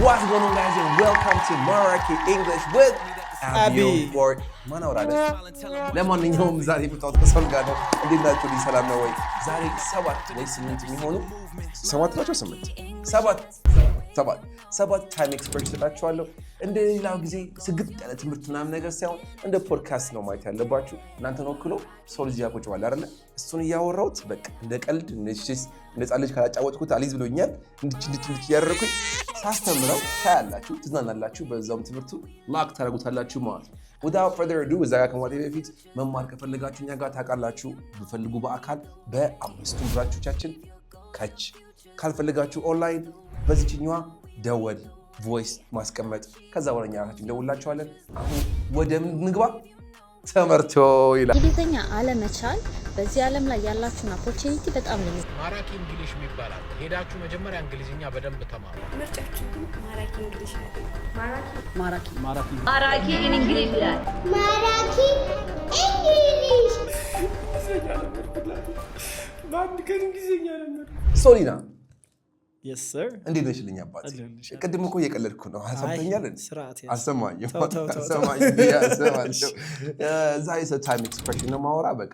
What's going on, guys, and welcome to Maraki English with Abby Fort. ማን አወራለች? ለማንኛውም ዛሬ የመጣሁት ከሰል ጋር ነው። እንዴት ናችሁ? ሰላም ነው ወይ? ዛሬ 7 ወይ 8 የሚሆኑ 7 ናቸው። 7 ታይም ኤክስፐርት ሰጣችኋለሁ። እንደ ሌላው ጊዜ ስግጥ ያለ ትምህርት ምናምን ነገር ሳይሆን እንደ ፖድካስት ነው ማየት ያለባችሁ። እናንተን ወክሎ ሰው ልጅ ያቆጭዋል አይደለ? እሱን እያወራሁት በቃ እንደ ቀልድ እንደ ጻልጅ ካላጫወትኩት አሊዝ ብሎኛል። እንድች እያደረኩኝ ሳስተምረው ታያላችሁ፣ ትዝናናላችሁ፣ በዛውም ትምህርቱ ላክ ታደርጉታላችሁ ማለት ነው። without further ado እዛ ጋር ከማለቴ በፊት መማር ከፈለጋችሁ እኛ ጋር ታውቃላችሁ። ብፈልጉ በአካል በ5ቱም ብራንቾቻችን ከች ካልፈለጋችሁ ኦንላይን በዚህኛዋ ደወል ቮይስ ማስቀመጥ ከዛ ወረኛ ራሳችን ደውላችኋለን። አሁን ወደ ንግባ ተመርቶ ይላል። እንግሊዝኛ አለመቻል በዚህ ዓለም ላይ ያላችሁን ኦፖርቹኒቲ በጣም ነው። ማራኪ እንግሊሽ ይባላል። ሄዳችሁ መጀመሪያ እንግሊዝኛ በደንብ ተማሩ። ምርጫችሁ ማራኪ እንግሊሽ ነው። ማራኪ እንግሊሽ ማራኪ እንግሊሽ ባንድ ከእንግሊዝኛ ነበር። ሶሊና yes sir እንዴት ነሽ? ልኛ አባት ቅድም እኮ እየቀለድኩ ነው። አሰምተኛል አሰማኝ ዛሬ ታይም ኤክስፕሬሽን ነው ማወራ። በቃ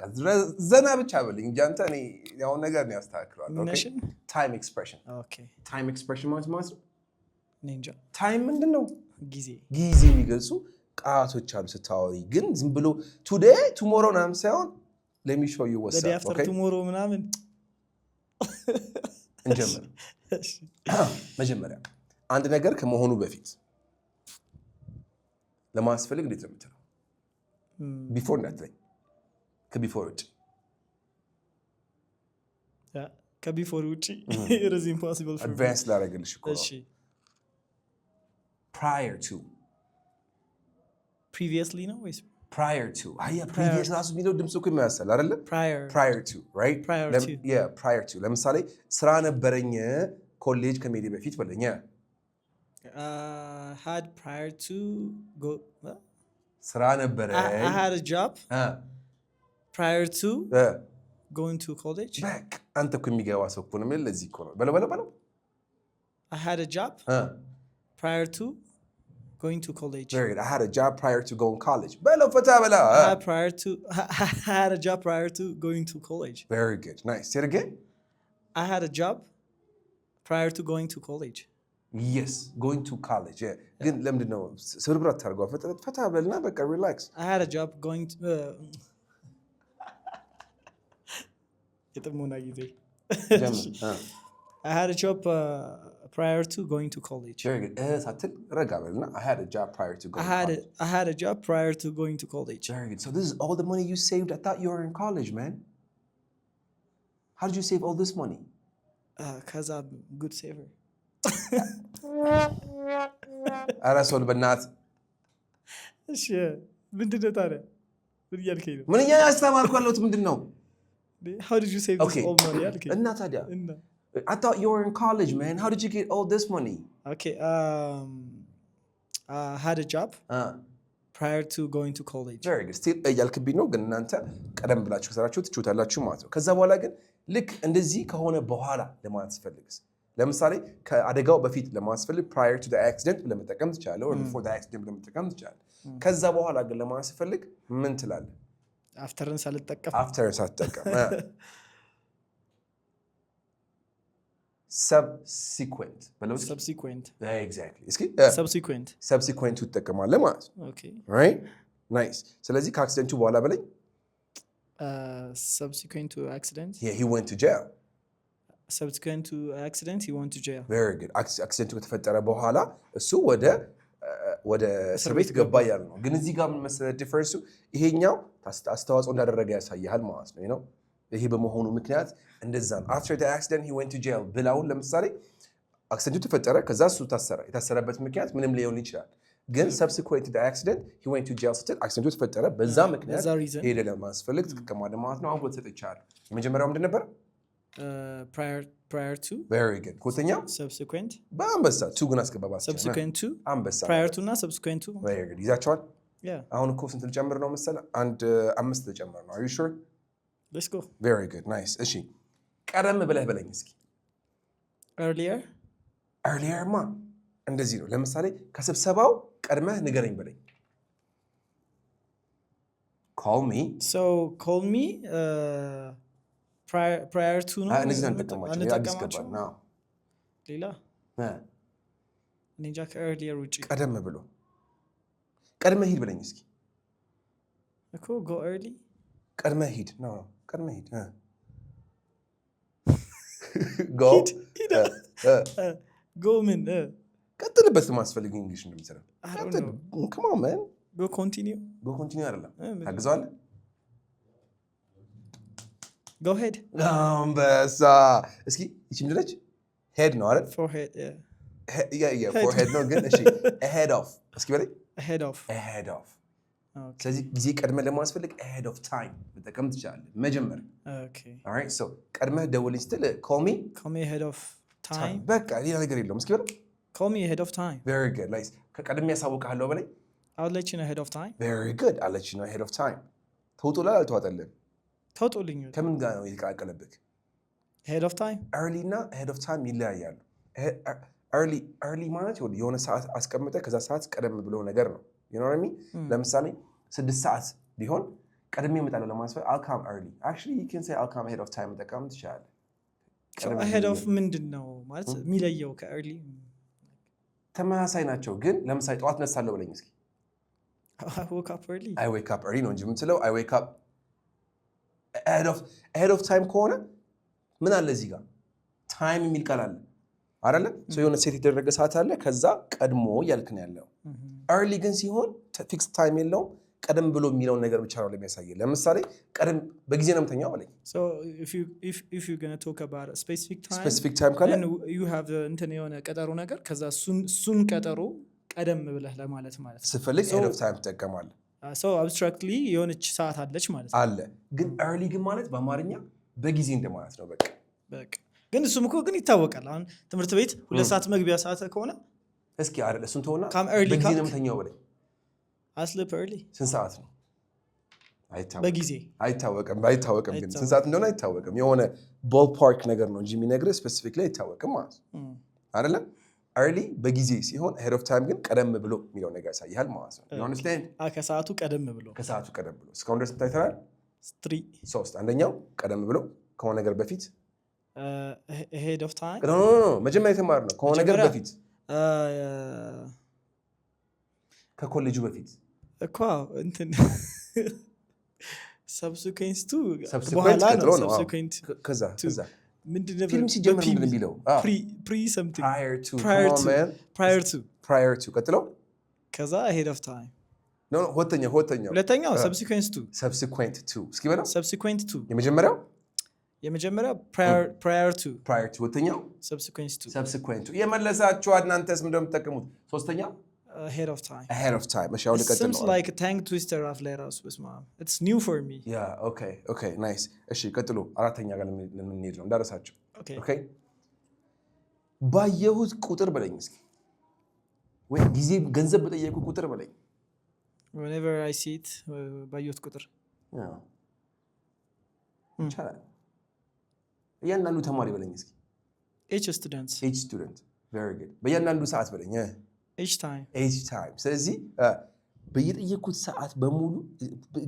ዘና ብቻ በልኝ እንጂ አንተ እኔ ያው ነገር ነው ያስተካክራለሁ። ኦኬ ታይም ኤክስፕሬሽን ታይም ኤክስፕሬሽን ማለት ነው ኒንጃ። ታይም ምንድነው? ጊዜ የሚገልጹ ቃላቶች አሉ ስታወሪ። ግን ዝም ብሎ ቱዴይ ቱሞሮ ምናምን ሳይሆን let me show you what's up okay tomorrow ምናምን እንጀምር። መጀመሪያ አንድ ነገር ከመሆኑ በፊት ለማስፈልግ እንዴት ነው የምትለው? ቢፎር nothing ከቢፎር ውጪ ከቢፎር ውጪ it is impossible for advance ላደርግልሽ እኮ እሺ prior to previously ነው ወይስ prior to previous ራሱ የሚለው ድምጽ እኮ የሚያሰል አይደለ? prior to right prior to ለምሳሌ ስራ ነበረኝ ኮሌጅ ከመሄዴ በፊት በለኛ had prior to go ስራ ነበረኝ I had a job prior to going to college back አንተ እኮ የሚገባ ሰው እኮ ነው ማለት ለዚህ እኮ ነው በለው I had a job prior to going to college. Very good. I had a job prior to going to college. Bella fata bella. I had a job prior to going to college. Very good. Nice. Say it again. I had a job prior to going to college. Yes, going to college. Yeah. Again, let me know. Cerebral targo. Fata bella beka relax. I had a job going to I had a job prior to going to college. Very good. I had a job prior to going to college. I had a job prior to going to college. Very good. So this is all the money you saved? I thought you were in college, man. How did you save all this money? Because I'm a good saver. Arasol banat. Sure. ምንድነው ታዲያ? ምን ያልከኝ ነው? ምን ያስተማርኩ ያለሁት ምንድነው? How did you save this all money? ያልከኝ እና ታዲያ I thought you were in college, man. How did you get all this money? Okay. I had a job prior to going to college. Very good. Still ያልክብኝ ነው ግን እናንተ ቀደም ብላችሁ ከሰራችሁ ትችላላችሁ ማለት ነው። ከዛ በኋላ ግን ልክ እንደዚህ ከሆነ በኋላ ለማስፈልግስ ለምሳሌ ከአደጋው በፊት ለማስፈልግ prior to the accident ለመጠቀም ትችላለህ or before the accident ለመጠቀም ትችላለህ። ከዛ በኋላ ግን ለማስፈልግ ምን ትላለህ? afterን ሳልጠቀም subsequent exactly subsequent ትጠቀማለህ ማለት ነው። okay right nice ስለዚህ ከአክሲደንቱ በኋላ በለኝ subsequent to accident he went to jail subsequent to accident he went to jail very good አክሲደንቱ ከተፈጠረ በኋላ እሱ ወደ እስር ቤት ገባ ያለ ነው። ግን እዚህ ጋር ምን መሰለህ ዲፈረንሱ ይሄኛው አስተዋጽኦ እንዳደረገ ያሳያል ማለት ነው ነው ይሄ በመሆኑ ምክንያት እንደዛ ነው። after the accident he went to jail ብላውን ለምሳሌ አክሲደንቱ ተፈጠረ ከዛ እሱ ታሰረ። የታሰረበት ምክንያት ምንም ሊሆን ይችላል። ግን subsequent to the accident he went to jail ስትል አክሲደንቱ ተፈጠረ በዛ ምክንያት ሄደ ለማስፈልግ ትጠቀማለህ ማለት ነው። አሁን ወጥ ተጫለ የመጀመሪያው ምንድን ነበር? prior to very good ሁለተኛው subsequent በአንበሳ to ግን አስገባባስ subsequent to አንበሳ prior to እና subsequent to very good ይዛቸዋል። yeah አሁን እኮ ስንት ልጨምር ነው መሰለህ? አንድ 5 ልጨምር ነው። are you sure? let's go very good nice እሺ ቀደም ብለህ በለኝ እስኪ earlier ማ እንደዚህ ነው። ለምሳሌ ከስብሰባው ቀድመህ ንገረኝ በለኝ። call me so call me prior to ነው እነዚህ አንጠቀማቸው አዲስ ገባን ነው ሌላ እንጃ ከearlier ውጪ ቀደም ብሎ ቀድመህ ሂድ በለኝ እስኪ እኮ go early ቀድመህ ሂድ ነው ቀድመህ ሂድ go go ምን ቀጥልበት ማስፈልግ እንግሊሽ ነው የሚሰራ come on man go continue አይደለም ታግዘዋለህ go ahead በሳ እስኪ እቺ ምንድነች head ነው አይደል forehead yeah forehead ነው ግን እሺ ahead of እስኪ በለኝ ahead of okay ስለዚህ ጊዜ ቀድመህ ለማስፈልግ ahead of time መጠቀም ትችላለህ መጀመር okay all right so ቀድመህ ደውልኝ ስትል call me ahead of time በቃ ሌላ ነገር የለውም እስኪ በለኝ call me ahead of time very good nice ከቀድሜ ያሳውቅሃለሁ በለኝ I'll let you know ahead of time very good I'll let you know ahead of time ተውጦላል አልተዋጠልህም ተውጦልኝ ከምን ጋር ነው የተቀላቀለብህ ahead of time early እና ahead of time ይለያያሉ early ማለት የሆነ ሰዓት አስቀምጠህ ከዛ ሰዓት ቀደም ብሎ ነገር ነው you know what I mean ለምሳሌ 6 ሰዓት ቢሆን ቀድሜ እመጣለሁ ለማስፈል I'll come early actually you can say I'll come ahead of time መጠቀም ትችላለህ so ahead of ምንድነው ማለት የሚለየው ከearly ተመሳሳይ ናቸው ግን ለምሳሌ ጠዋት ነሳለሁ በለኝ እስኪ I woke up early I wake up early ነው እንጂ የምትለው I wake up ahead of time ከሆነ ምን አለ እዚህ ጋር time የሚል ቃል አለ አይደለ so የሆነ ሴት የተደረገ ሰዓት አለ ከዛ ቀድሞ ያልክ ነው ያለው early ግን ሲሆን fixed time የለውም ቀደም ብሎ የሚለውን ነገር ብቻ ነው ለሚያሳየው ለምሳሌ ቀደም በጊዜ ነው የምተኛው አለኝ so if you're going to talk about a specific time ካለ then you have እንትን የሆነ ቀጠሮ ነገር ከዛ እሱን ቀጠሮ ቀደም ብለህ ለማለት ማለት ነው ስፈልግ ahead of time ትጠቀማለህ so abstractly የሆነች ሰዓት አለች ማለት ነው አለ ግን early ግን ማለት በአማርኛ በጊዜ እንደማለት ነው በቃ ግን እሱም እኮ ግን ይታወቃል አሁን ትምህርት ቤት 2 ሰዓት መግቢያ ሰዓት ከሆነ እስኪ አይደል እሱን ተውና በጊዜ ነው የምተኛው በለኝ I sleep early ስንት ሰዓት ነው በጊዜ አይታወቅም ግን ስንት ሰዓት እንደሆነ አይታወቅም የሆነ ቦል ፓርክ ነገር ነው እንጂ የሚነግርህ ስፔሲፊክሊ አይታወቅም ማለት አይደለ early በጊዜ ሲሆን ahead of time ግን ቀደም ብሎ የሚለው ነገር ያሳያል ማለት ነው you understand ከሰዓቱ ቀደም ብሎ እስካሁን ድረስ ታይተናል 3 አንደኛው ቀደም ብሎ ከሆነ ነገር በፊት ahead of time no መጀመሪያ የተማርነው ከሆነ ነገር በፊት ከኮሌጁ በፊት እኮ እንትን subsequent to በኋላ ነው subsequent ከዛ ምንድነው ፊልም ሲጀምር ምንድነው የሚለው pre something prior to ቀጥለው ከዛ ahead of time no ሁለተኛው subsequent to እስኪ በለው subsequent to የመጀመሪያው prior to ሁለተኛው subsequent to የመለሳችሁ እናንተስ ምንድነው የምትጠቀሙት ሶስተኛው ahead of time እሺ አሁን ልቀጥል ነው seems like a tongue twister of letters it's new for me yeah okay nice እሺ ቀጥሉ አራተኛ ጋር ለምን ነው እንዳረሳችሁ okay ባየሁት ቁጥር በለኝ እስኪ ወይ ጊዜ ገንዘብ በጠየቁ ቁጥር በለኝ whenever I see it ባየሁት ቁጥር ይቻላል እያንዳንዱ ተማሪ በለኝ እስኪ each student very good በእያንዳንዱ ሰዓት በለኝ each time ስለዚህ በየጠየቁት ሰዓት በሙሉ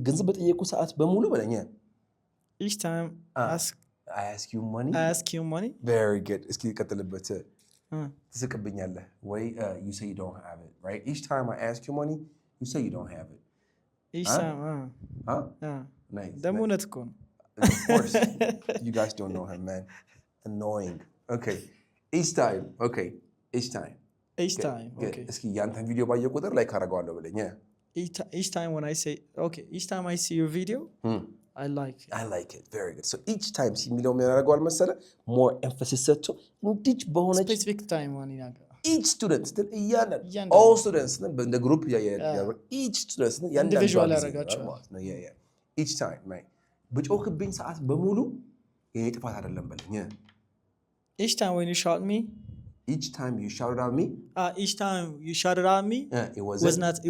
ገንዘብ በጠየቁት ሰዓት በሙሉ በለኝ each time I ask you money very good እስኪ ቀጥልበት ትስቅብኛለህ ወይ you say you don't have it right each time I ask you money you say you don't have it each time nice ደግሞ እውነት እኮ ነው of course you guys don't know him man annoying okay each time እስኪ ያንተን ቪዲዮ ባየ ቁጥር ላይ ካረጋዋለሁ በለኝ each time when I say okay each time I see your video I like it very good so each time የሚለው ምን ያደርገዋል መሰለህ more emphasis ሰጥቶ እንዲህ በሆነ specific time one ይናገር each student all students the group each student individual ያደርጋቸዋል each time right በጮክብኝ ሰዓት በሙሉ ይሄ ጥፋት አይደለም በለኝ each time when you shout me each time you shouted at me each time you shouted at me it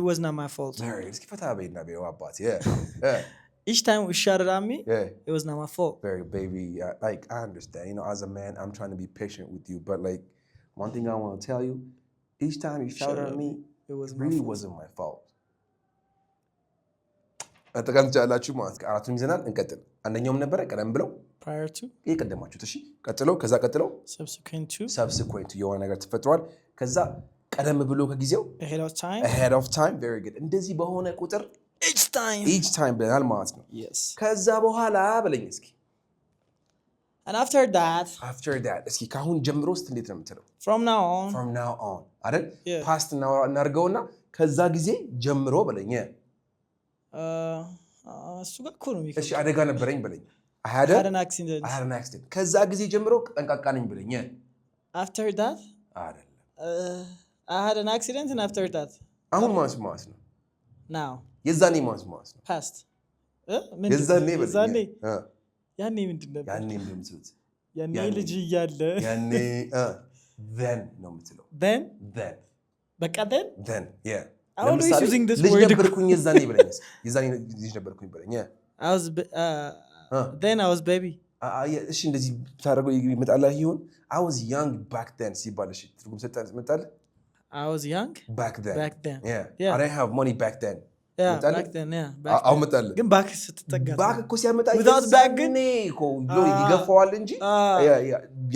was not my fault እስኪ ፈታ በይና በይው አባት each time you shouted at me it was not my fault very baby like I understand as a man I'm trying to be patient with you but like one thing I want to tell you each time you shout at me it really wasn't my fault አጠቃም ቻላችሁ ማለት አራቱን ይዘናል እንቀጥል አንደኛውም ነበር ቀደም ብለው prior to ይቀደማችሁት እሺ ቀጥለው ከዛ ቀጥለው subsequent to የሆነ ነገር ተፈጥሯል ከዛ ቀደም ብሎ ከጊዜው ahead of time very good እንደዚህ በሆነ ቁጥር each time ብለናል ማለት ነው yes ከዛ በኋላ በለኝ እስኪ and after that እስኪ ካሁን ጀምሮ እንዴት ነው የምትለው from now on አይደል past እናርገውና ከዛ ጊዜ ጀምሮ በለኝ እሱ ጋር እኮ ነው የሚከብደው እሺ አደጋ ነበረኝ በለኝ I had an accident ከዛ ጊዜ ጀምሮ ጠንቃቃ ነኝ በለኝ after that አይደል I had an accident and after that አሁን ማለት ነው now የዛኔ ማለት ነው past የዛኔ በለኝ ያኔ ምንድን ነበር ያኔ እንደምትሉት ያኔ ልጅ እያለ ያኔ then ነው የምትለው then በቃ then yeah I always using this word ልጅ ነበርኩኝ የዛኔ በለኝ የዛኔ ልጅ ነበርኩኝ በለኝ I was then I was baby እሺ እንደዚህ ታደርገው ይመጣልህ ይሁን I was young back then ሲባል እሺ ትርጉም ሰጣል I was young back then yeah I didn't have money back then back then አሁን መጣል ግን ባክ ስትጠጋ ባክ እኮ ሲያመጣ without back ግን እኮ ይገፋዋል እንጂ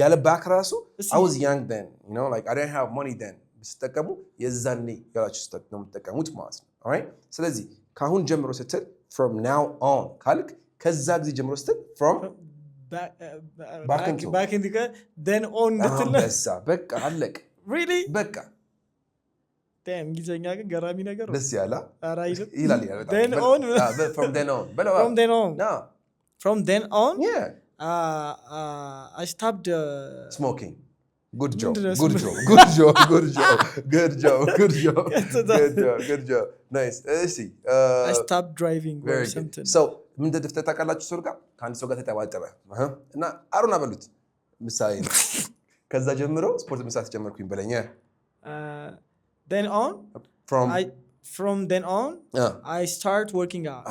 ያለ ባክ ራሱ I was young then you know like I didn't have money then ስትጠቀሙ የዛኔ ያላችሁ ስትጠቀሙ ነው የምትጠቀሙት ማለት ነው alright ስለዚህ ካሁን ጀምሮ ስትል from now on ካልክ ከዛ ጊዜ ጀምሮ ስትል from back in the then on በቃ አለቅ really በቃ እንግሊዘኛ ግን ገራሚ ነገር ደስ ያላ ይላል then on from then on from then on yeah I stopped smoking good job nice see I stopped driving or something so ምን ተደፍተ ታውቃላችሁ ሰው ጋር ከአንድ ሰው ጋር ተጠባጠበ እና አሩና በሉት ምሳሌ ከዛ ጀምሮ ስፖርት መስራት ጀመርኩኝ በለኝ then on from then on I start working out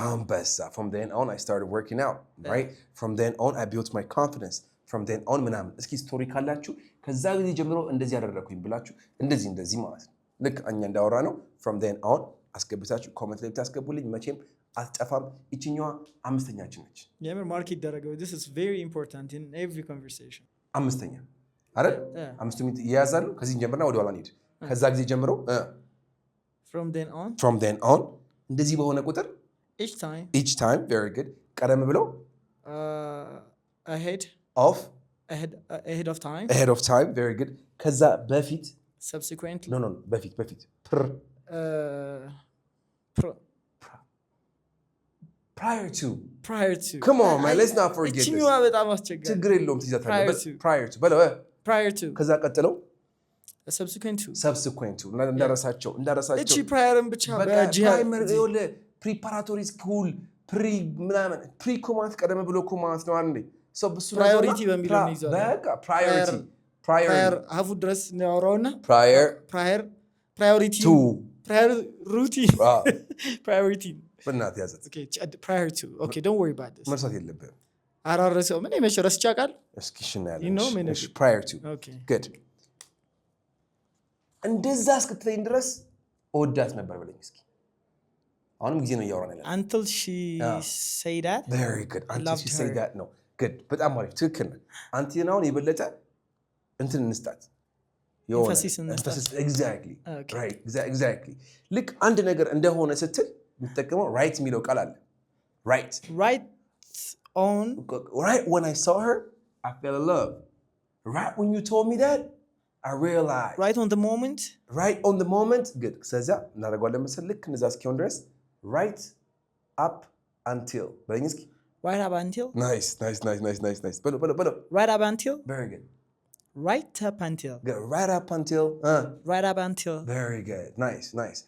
from then on I started working out right from then on I built my confidence from then on ምናምን እስኪ ስቶሪ ካላችሁ ከዛ ጊዜ ጀምሮ እንደዚህ ያደረኩኝ ብላችሁ እንደዚህ ማለት ነው ልክ እኛ እንዳወራ ነው from then on አስገብታችሁ ኮሜንት ላይ ታስገቡልኝ መቼም አትጠፋም እቺኛዋ አምስተኛችን ነች የምር ማርክ ይደረገው this is very important in every conversation አምስተኛ አይደል አምስቱ ይያዛሉ ከዚህ ጀምረና ወደ ኋላ እንሂድ ከዛ ጊዜ ጀምሮ from then on እንደዚህ በሆነ ቁጥር each time very good ቀደም ብሎ ahead of time very good ከዛ በፊት subsequently no በፊት prior to come on man let's not forget this እቺኛዋ በጣም አስቸጋሪ ችግር የለውም ትይዛታለህ prior to ከዛ ቀጥለው subsequent to እንዳረሳቸው እቺ priorን ብቻ preparatory school ምናምን ኮማት ቀደም ብሎ ኮማት ነው አንዴ so priority በሚለው ነው ይዟል በቃ prior ሀፉ ድረስ ነው ያወራውና priority to priority በእናትህ ያዘት prior to okay don't worry about this መርሳት የለብህም አራረሰው ምን የመሸረስ ቻቃል እስኪ prior to okay good እንደዛ እስክትለኝ ድረስ ወዳት ነበር በለኝ እስኪ አሁንም ጊዜ ነው ያወራን ያለው until she say that very good until she say that no good በጣም አሪፍ ትክክል ነው አንቲናውን የበለጠ እንትን እንስጣት emphasis exactly okay. right exactly ልክ አንድ ነገር እንደሆነ ስትል የምትጠቀመው right የሚለው ቃል አለ right when I saw her I fell in love right when you told me that I realized right on the moment good ስለዚህ እናደርገዋለን መሰል ልክ እንደዛ እስኪሆን ድረስ right up until በለኝ እስኪ right up until nice በለው right up until very good right up until good right up until very good nice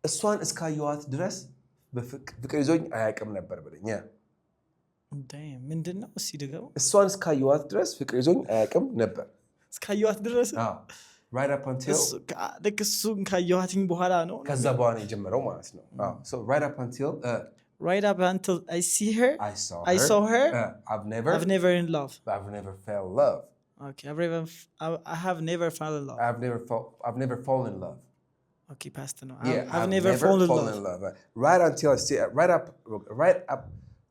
እሷን እስካየኋት ድረስ በፍቅር ይዞኝ አያውቅም ነበር በለኝ ምንድነው እሺ ደግሞ እሷን እስካየኋት ድረስ ፍቅር ይዞኝ አያውቅም ነበር እስካየኋት ድረስ right up until ልክ እሱን ካየኋትኝ በኋላ ነው ከዛ በኋላ የጀመረው ማለት ነው so right up until I see her I saw her I've never in love I've never fell in love Okay, I have never fallen in love. I've never fallen in love. Okay, past no. Yeah, I've never fallen in love. Right until I see it. Right up Right up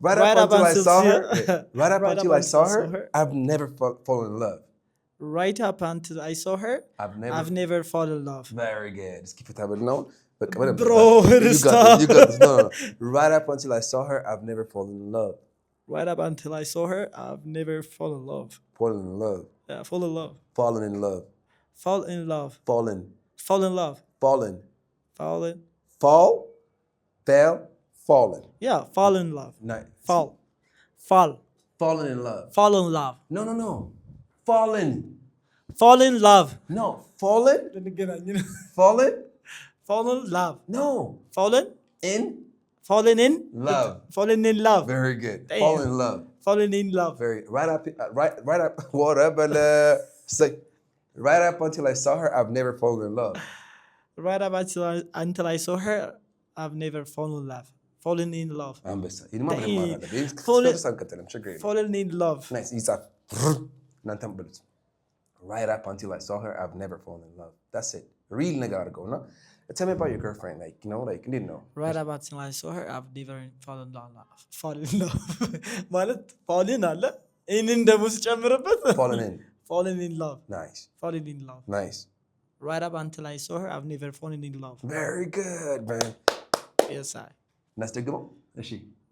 until I until saw see her. it. Yeah, right up Right until up I saw until her. saw her. I've never fallen in love. Right up until I saw her, I've never fallen in love. Very good. Let's keep it up now. Bro, you got this. No. Right up until I saw her, I've never fallen in love. Right up until I saw her, I've never fallen in love. Fallen in love. Yeah, fall in love. Fallen in love. Fall in love. Fallen. Fall in love. Fallen. Fallen. Fall. Fell. Fallen. Yeah, fall in love. Nice. Fall. Fallen in love. Fall in love. No. Fallen. Fall in love. No. Fallen. Fallen. Fall in love. No. Fallen. In Fallen in love. Fallen in love. Very good. Damn. Fall in love. Fallen in love. Very right up. Whatever. Say. Right up until I saw her, I've never fallen in love. Right up until I saw her, I've never fallen in love. Fallen in love. አንበሳ ይሄንማ ምንም Damn. ማለት አይደለም። Fallen- ስከርስ አንቀጥልም ችግር የለም። Fallen in love. ናይስ ይጻፍ እናንተም በሉት። Right up until I saw her, I've never fallen in love. That's it. Real ነገር አድርገውና tell me about your girlfriend, like, you know, like, እንዴት ነው? Right up until I saw her, I've never fallen in love. Fallen in love. ማለት fallen አለ ይህንን ደግሞ ስጨምርበት Fallen in. fallen in love. Nice. Fallen in love. Nice. Right up until I saw her, I've never fallen in love. Very good, man. Yes, I. እናስደግመው? እሺ።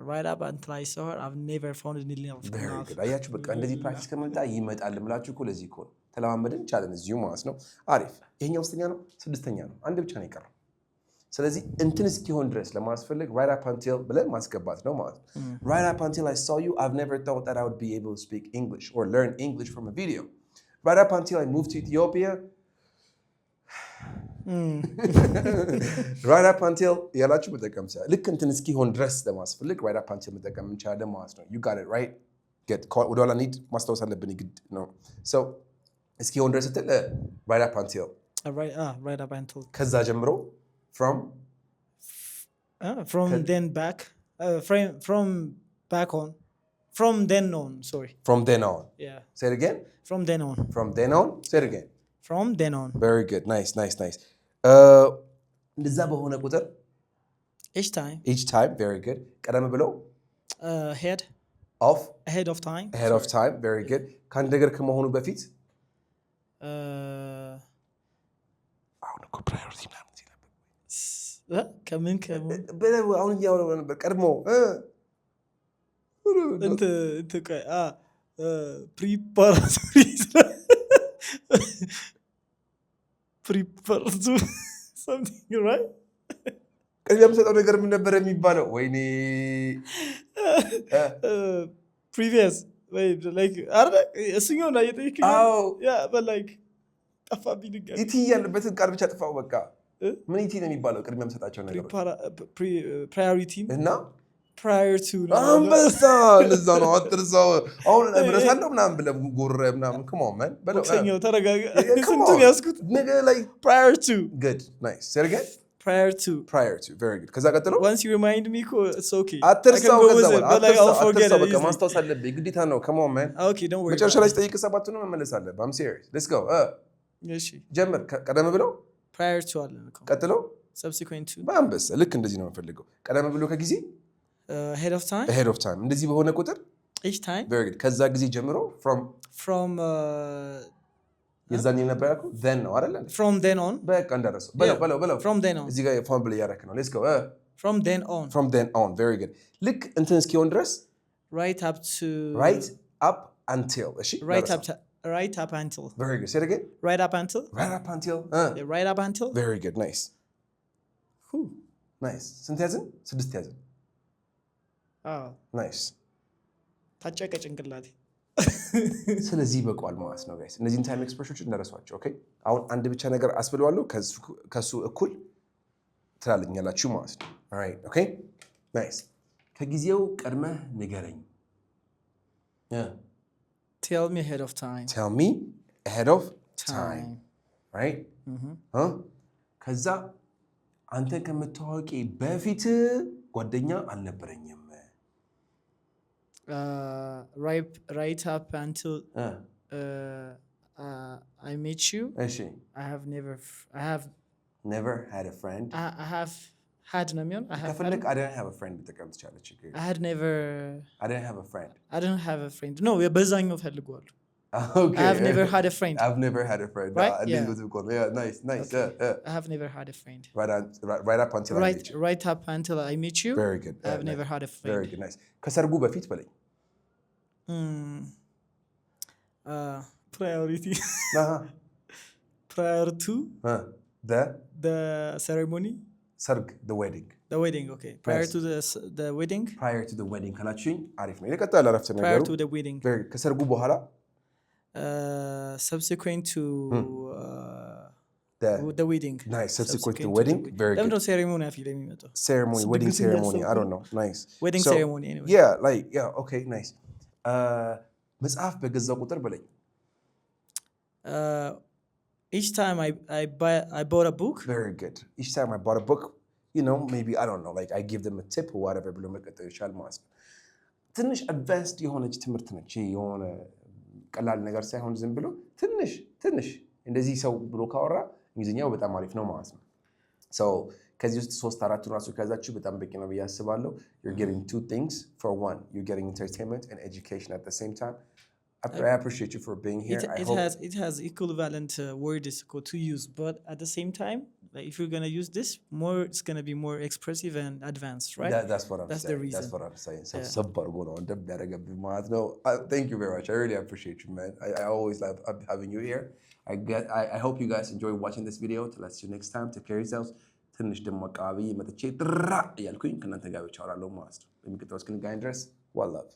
Right up until I saw her, I've never fallen in love. Very good. አያችሁ በቃ እንደዚህ ፕራክቲስ ከመጣ ይመጣል እምላችሁ እኮ ለዚህ እኮ ነው። ተለማመድን ቻለን እዚሁ ማለት ነው። አሪፍ። ይሄኛው አምስተኛ ነው፣ ስድስተኛ ነው። አንድ ብቻ ነው የቀረው። ስለዚህ እንትን እስኪሆን ድረስ ለማስፈልግ right up until ብለን ማስገባት ነው ማለት ነው። Right up until I saw you, I've never thought that I would be able to speak English or learn English from a video. Right up until I moved to Ethiopia. Right up until ያላችሁ መጠቀም ይችላል። ልክ እንትን እስኪሆን ድረስ ለማስፈልግ right up until መጠቀም እንችላለን ማለት ነው። You got it right. ወደኋላ ኒድ ማስታወስ አለብን ግድ ነው። So እስኪሆን ድረስ ስትል right up until right up until ከዛ ጀምሮ from then back from back on from then on sorry from then on. Yeah. Say it again. From then on. From then on. Say it again. From then on. Very good. Nice. እንደዛ በሆነ ቁጥር each time. Very good. ቀደም ብሎ ahead of time. Ahead of time. Very good. ከአንድ ነገር ከመሆኑ በፊት አሁን እኮ ፕራዮሪቲ ምናምን ከምን አሁን እያወራሁ ነበር። ቀድሞ preparatory something right? ቅድሚያ የምሰጠው ነገር ምን ነበር የሚባለው? ወይኔ previous like እሱኛው ላይ የጠየቀኝ but like ጠፋብኝ ድጋሚ ኢቲ ያለበትን ቃል ብቻ ጥፋው በቃ ምን ኢቲ ነው የሚባለው? ቅድሚያ የምሰጣቸው ነገሮች priority እና prior to አንበሳ እንደዛ ነው። አትርሳው። አሁን እብረሳለሁ ምናምን ብለህ ጎረህ ምናምን ከመሆን ቦክሰኛው ተረጋጋ። ስንቱን ያዝኩት ነገ ላይ prior to good nice say it again prior to very good ከዛ ቀጥሎ once you remind me it's okay አትርሳው። ከዛ አትርሳው በቃ ማስታወስ አለብኝ ግዴታ ነው። ከመሆን okay don't worry መጨረሻ ላይ ስጠይቅ ሰባቱንም መመለስ አለብህ። I'm serious let's go እሺ ጀምር። ቀደም ብሎ prior to አለ ነው ቀጥሎ subsequent to በአንበሳ ልክ እንደዚህ ነው የምፈልገው። ቀደም ብሎ ከጊዜ ahead of time እንደዚህ በሆነ ቁጥር each time very good ከዛ ጊዜ ጀምሮ from የዛኔ ነበር ያልኩህ then ነው አይደል? from then on በቃ እንዳረሰው በለው from then on እዚህ ጋር ፎርሙላ እያደረክ ነው። let's go from then on very good ልክ እንትን እስኪሆን ድረስ right up until እሺ right up until very good say it again right up until right up until very good nice ስንት ያዝን? 6 ያዝን። ናይስ ታጨቀ ጭንቅላቴ። ስለዚህ በቋል ማለት ነው ጋይስ። እነዚህን ታይም ኤክስፕሬሽኖች እንደረሷቸው። ኦኬ አሁን አንድ ብቻ ነገር አስብለዋለሁ ከሱ እኩል ትላልኛላችሁ ማለት ነው። ኦልራይት ኦኬ ናይስ። ከጊዜው ቀድመህ ንገረኝ። Tell me ahead of time. Right? ከዛ አንተ ከምታወቂ በፊት ጓደኛ አልነበረኝም። right up until I met you. እሺ I have never never had a friend I have had ነው የሚሆን I have ከፈለክ I didn't have a friend ብትጠቀም ትችላለህ ችግር I had never I didn't have a friend I don't have a friend no በዛኛው ፈልገዋለሁ okay I have never had a friend I've never had a friend Right? yeah. Yeah. Yeah, nice Okay. yeah. I have never had a friend right up until I met you right up until I met you very good I have never had a friend very good nice ከሰርጉ በፊት በለኝ priority uh-huh. prior to the ceremony ሰርግ the wedding okay prior Yes. to the wedding prior to the wedding ካላችሁኝ አሪፍ ነው የቀጠለ አረፍተ prior ነገሩ to the wedding ከሰርጉ በኋላ subsequent to the wedding nice subsequent to the wedding very good no ceremony I feel የሚመጣው ceremony wedding ceremony I don't know nice wedding so, ceremony anyway yeah okay nice መጽሐፍ በገዛ ቁጥር በለኝ each time I bought a book very good each time I bought a book you know maybe I don't know like I give them a tip or whatever ብሎ መቀጠል ይችላል ማለት ነው ትንሽ advanced የሆነች ትምህርት ነች የሆነ ቀላል ነገር ሳይሆን ዝም ብሎ ትንሽ እንደዚህ ሰው ብሎ ካወራ እንግሊዝኛው በጣም አሪፍ ነው ማለት ነው so ከዚህ ውስጥ 3-4 ራሱ ከያዛችሁ በጣም በቂ ነው ብዬ አስባለሁ you're getting two things for one you're getting entertainment and education at the same time I appreciate you for being here it has equivalent words to use but at the same time like if you're going to use this more it's going to be more expressive and advanced right that's what I'm saying the reason that's what I'm saying so sabbar go on እንደሚያደርገብኝ ማለት ነው thank you very much I really appreciate you man I always love having you here I hope you guys enjoy watching this video till I see you next time take care of yourselves ትንሽ ደግሞ አካባቢ መጥቼ ጥራ እያልኩኝ ከእናንተ ጋር ብቻ አወራለሁ ማለት ነው በሚቀጥለው እስክንገናኝ ድረስ one love